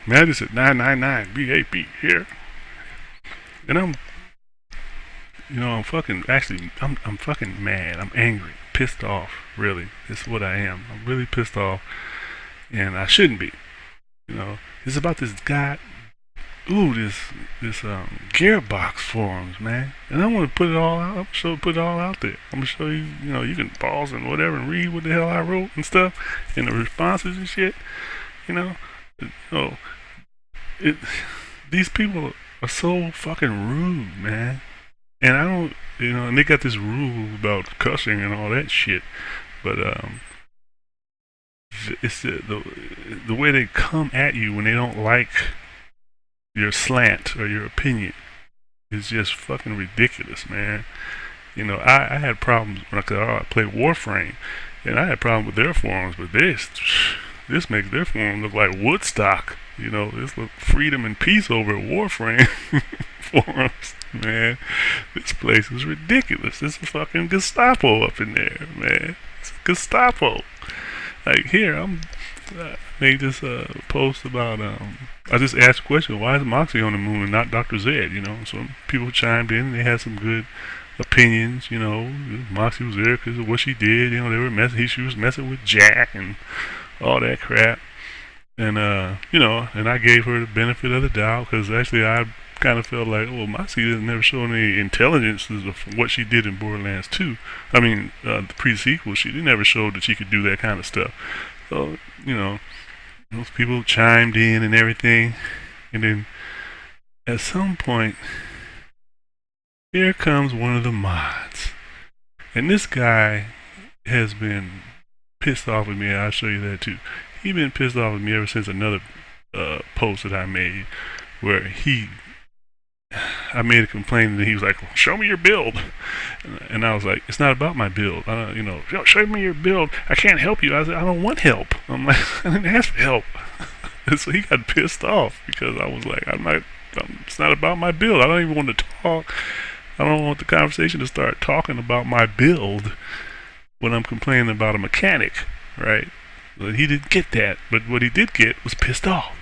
Madison 999 BAP here. And I'm fucking mad. I'm angry, pissed off. Really, it's what I am. I'm really pissed off, and I shouldn't be. You know, it's about this guy. Ooh, this Gearbox forums, man. And I want to put it all out. Put it all out there. I'm gonna show you. You know, you can pause and whatever and read what the hell I wrote and stuff, and the responses and shit. You know, oh, it. These people are so fucking rude, man. And I don't, and they got this rule about cussing and all that shit. But it's the way they come at you when they don't like your slant or your opinion is just fucking ridiculous, man. You know, I had problems when I played Warframe, and I had problems with their forums, but this makes their forum look like Woodstock. You know, this look freedom and peace over Warframe forums, man. This place is ridiculous. There's a fucking Gestapo up in there, man. It's Gestapo. Like here, made this post about I just asked a question: why is Moxie on the moon and not Dr. Zed? You know, so people chimed in and they had some good opinions. You know, Moxie was there because of what she did. You know, they were she was messing with Jack and all that crap. And and I gave her the benefit of the doubt because actually I kind of felt like, well, Moxie didn't never show any intelligence of what she did in Borderlands 2. I mean, the pre-sequel, she never showed that she could do that kind of stuff. So, those people chimed in and everything, and then at some point, here comes one of the mods, and this guy has been pissed off with me. I'll show you that too. He's been pissed off with me ever since another post that I made, where I made a complaint and he was like, well, show me your build. And I was like, it's not about my build. Show me your build. I can't help you. I said, I don't want help. I'm like, I didn't ask for help. And so he got pissed off because I was like, it's not about my build. I don't even want to talk. I don't want the conversation to start talking about my build when I'm complaining about a mechanic, right? But he didn't get that. But what he did get was pissed off.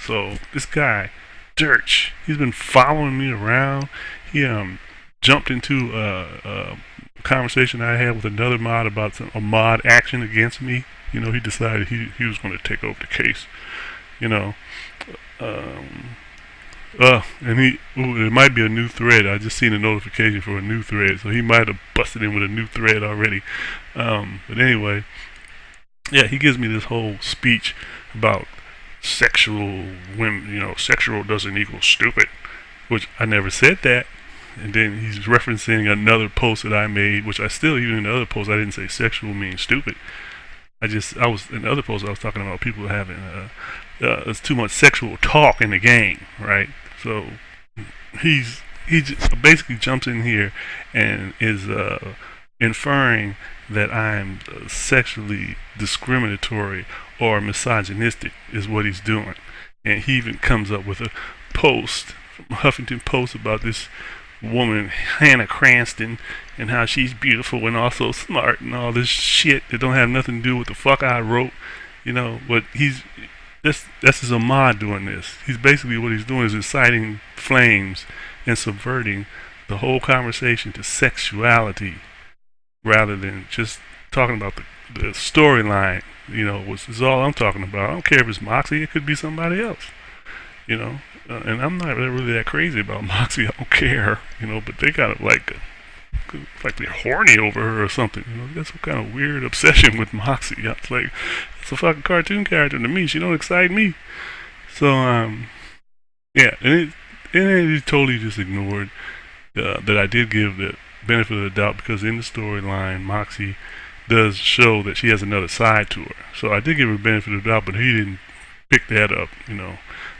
So this guy, Dirch, he's been following me around. He jumped into a conversation I had with another mod about a mod action against me. You know, he decided he was going to take over the case. You know, it might be a new thread. I just seen a notification for a new thread, so he might have busted in with a new thread already. But anyway, yeah, he gives me this whole speech about sexual women, sexual doesn't equal stupid, which I never said that. And then he's referencing another post that I made, which even in the other post, I didn't say sexual means stupid. In the other post, I was talking about people having, there's too much sexual talk in the game, right? So he just basically jumps in here and is inferring that I'm sexually discriminatory or misogynistic is what he's doing. And he even comes up with a post from Huffington Post about this woman, Hannah Cranston, and how she's beautiful and also smart and all this shit that don't have nothing to do with the fuck I wrote, but this is a mod doing this. He's basically, what he's doing is inciting flames and subverting the whole conversation to sexuality rather than just talking about the storyline, which is all I'm talking about. I don't care if it's Moxie, it could be somebody else, and I'm not really that crazy about Moxie. I don't care, but they got like they're horny over her or something. They got some kind of weird obsession with Moxie. It's like, it's a fucking cartoon character to me. She don't excite me. So yeah, and he totally just ignored that I did give the benefit of the doubt, because in the storyline, Moxie does show that she has another side to her. So I did give her the benefit of the doubt, but he didn't pick that up.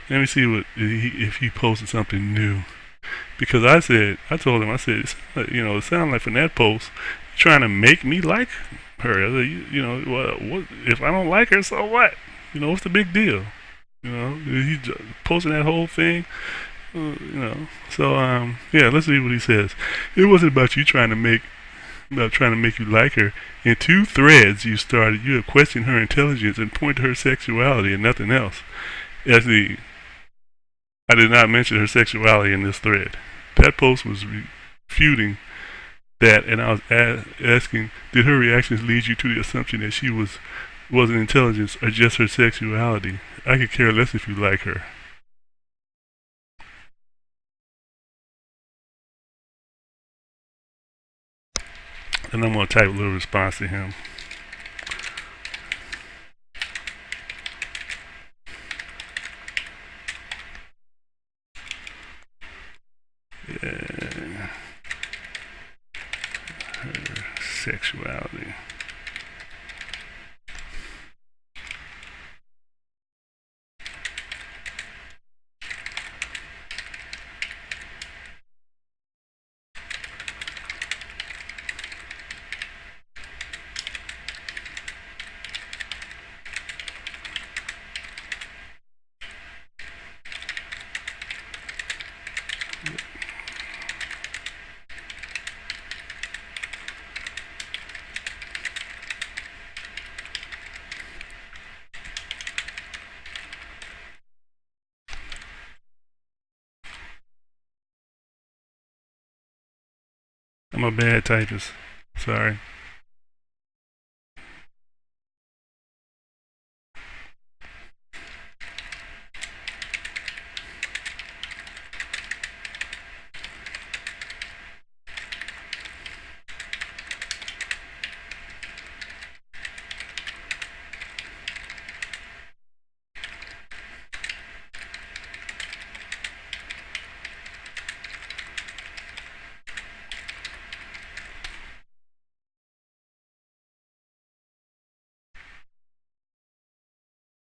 Let me see if he posted something new. Because I told him, it sounded like from that post, you're trying to make me like her. I said, what, if I don't like her, so what? What's the big deal? He posting that whole thing. So yeah, let's see what he says. It wasn't about trying to make you like her. In 2 threads you have questioned her intelligence and point to her sexuality and nothing else. Actually, I did not mention her sexuality in this thread. That post was refuting that, and I was asking, did her reactions lead you to the assumption that she wasn't intelligence or just her sexuality? I could care less if you like her. And I'm gonna type a little response to him. Yeah. Her sexuality. I'm a bad typist. Sorry.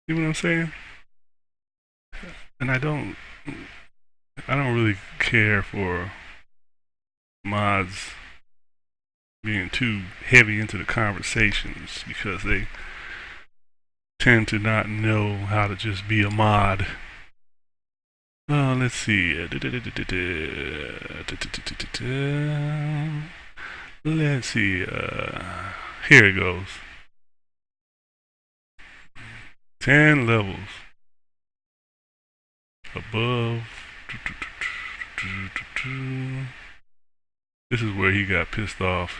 You know what I'm saying? And I don't really care for mods being too heavy into the conversations because they tend to not know how to just be a mod. Let's see. Let's see. Here it goes. 10 levels above. This is where he got pissed off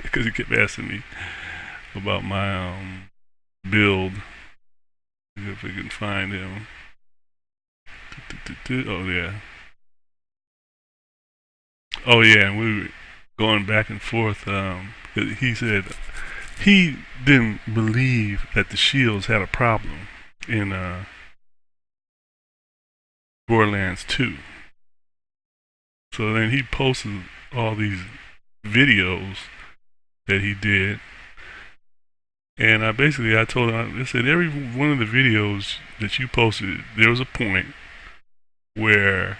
because he kept asking me about my build. If we can find him. Oh yeah. Oh yeah, and we were going back and forth. He said he didn't believe that the shields had a problem in Borderlands 2. So then he posted all these videos that he did, and I told him, I said every one of the videos that you posted, there was a point where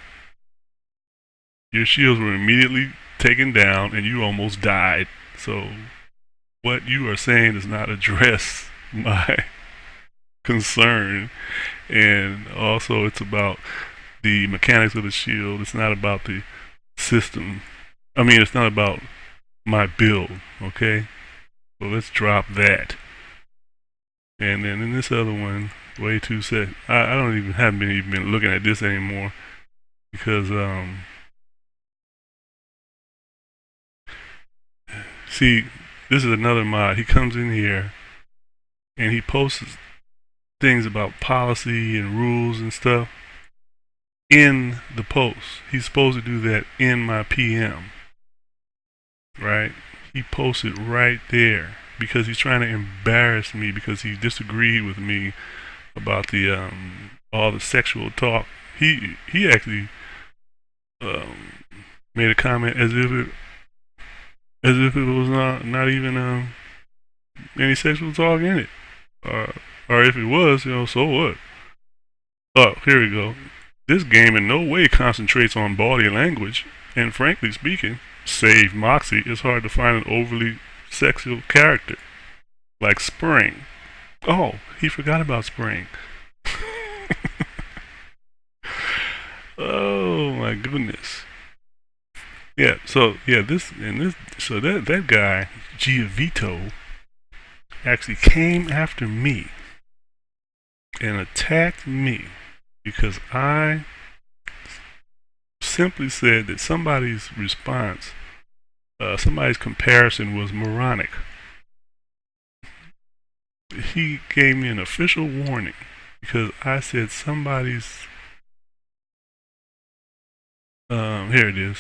your shields were immediately taken down and you almost died. So what you are saying does not address my concern. And also it's about the mechanics of the shield. It's not about the system. I mean, it's not about my build, okay? So let's drop that. And then in this other one, way too set. I don't even haven't been looking at this anymore because see, this is another mod. He comes in here and he posts things about policy and rules and stuff in the post. He's supposed to do that in my PM, right? He posts it right there because he's trying to embarrass me because he disagreed with me about the all the sexual talk. He actually made a comment as if it was not even any sexual talk in it, or if it was, so what? Oh, here we go. This game in no way concentrates on body language, and frankly speaking, save Moxie, it's hard to find an overly sexual character like Spring. Oh, he forgot about Spring. Oh my goodness. Yeah, so that guy Giovito actually came after me and attacked me because I simply said that somebody's response, somebody's comparison was moronic. He gave me an official warning because I said somebody's. Here it is.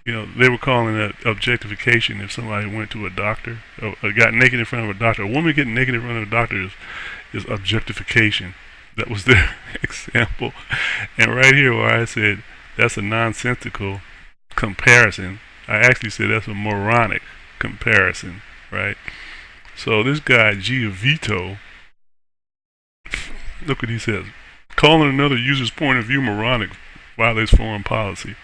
They were calling that objectification if somebody went to a doctor or got naked in front of a doctor. A woman getting naked in front of a doctor is objectification. That was their example. And right here where I said that's a nonsensical comparison, I actually said that's a moronic comparison, right? So this guy, Giovito, look what he says. Calling another user's point of view moronic violates foreign policy.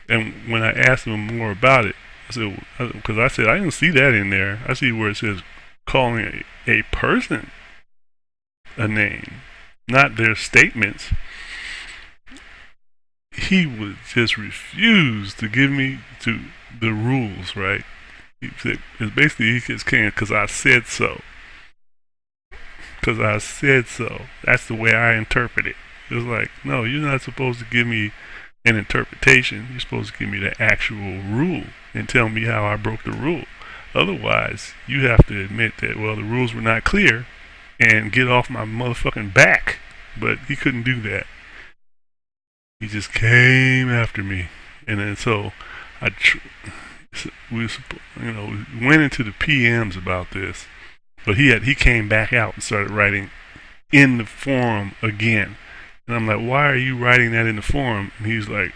And when I asked him more about it, I said, because I said, I didn't see that in there. I see where it says calling a person a name, not their statements. He would just refuse to give me to the rules, right? He said, it's basically he just can't because I said so. Because I said so. That's the way I interpret it. It was like, no, you're not supposed to give me an interpretation. You're supposed to give me the actual rule and tell me how I broke the rule. Otherwise, you have to admit that, well, the rules were not clear and get off my motherfucking back. But he couldn't do that. He just came after me. And then so we went into the PMs about this. But he came back out and started writing in the forum again. And I'm like, why are you writing that in the forum? And he's like,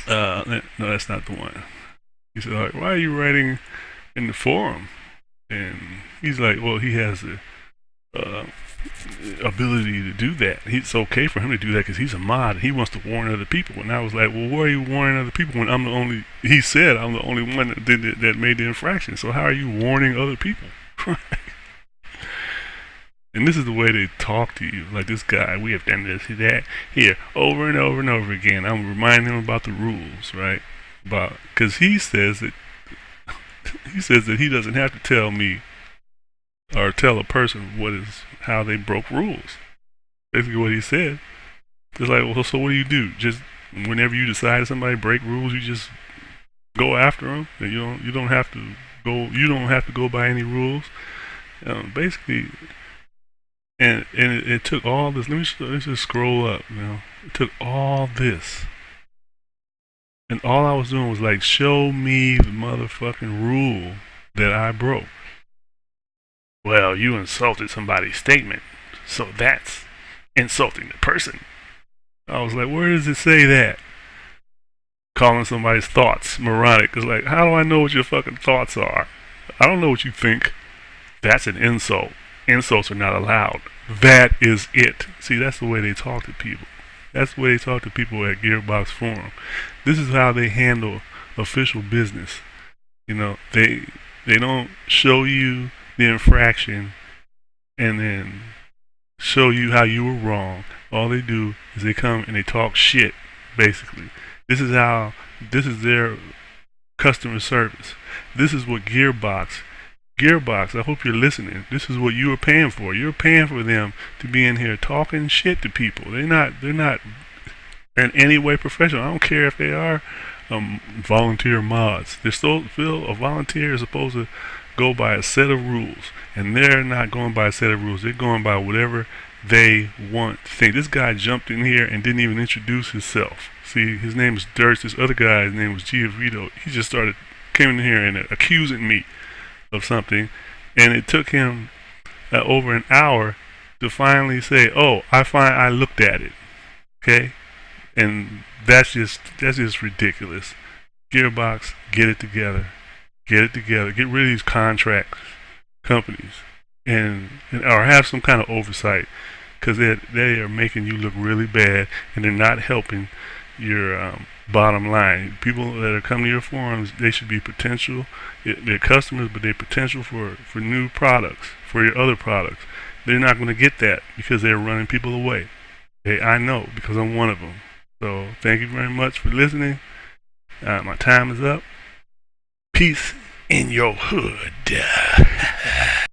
no, that's not the one. He said, like, why are you writing in the forum? And he's like, well, he has the ability to do that. It's okay for him to do that because he's a mod. He wants to warn other people. And I was like, well, why are you warning other people when I'm the only? He said I'm the only one that did it, that made the infraction. So how are you warning other people? And this is the way they talk to you. Like this guy, we have done this, that, here, over and over and over again. I'm reminding him about the rules, right? Because he says that he doesn't have to tell me or tell a person how they broke rules. Basically what he said. It's like, well, so what do you do? Just whenever you decide somebody break rules, you just go after them. And you don't have to go by any rules. Basically, and it took all this. Let's just scroll up. It took all this, and all I was doing was like, show me the motherfucking rule that I broke. Well, you insulted somebody's statement, so that's insulting the person. I was like, where does it say that? Calling somebody's thoughts moronic. It's like, how do I know what your fucking thoughts are? I don't know what you think. That's an insult. Insults are not allowed. That is it. See, that's the way they talk to people. That's the way they talk to people at Gearbox Forum. This is how they handle official business. They don't show you the infraction and then show you how you were wrong. All they do is they come and they talk shit, basically. This is their customer service. This is what Gearbox, I hope you're listening. This is what you are paying for. You're paying for them to be in here talking shit to people. They're not in any way professional. I don't care if they are volunteer mods. They're still a volunteer is supposed to go by a set of rules, and they're not going by a set of rules. They're going by whatever they want to think. This guy jumped in here and didn't even introduce himself. See, his name is Dirts. This other guy's name was Giovito. He just came in here and accusing me of something, and it took him over an hour to finally say, "Oh, I looked at it." Okay, and that's just ridiculous. Gearbox, get it together. Get it together. Get rid of these contract companies, or have some kind of oversight, because they are making you look really bad, and they're not helping your bottom line. People that are coming to your forums, they should be potential. They're customers, but they're potential for new products, for your other products. They're not going to get that because they're running people away. Hey, I know because I'm one of them. So thank you very much for listening. My time is up. Peace. in your hood.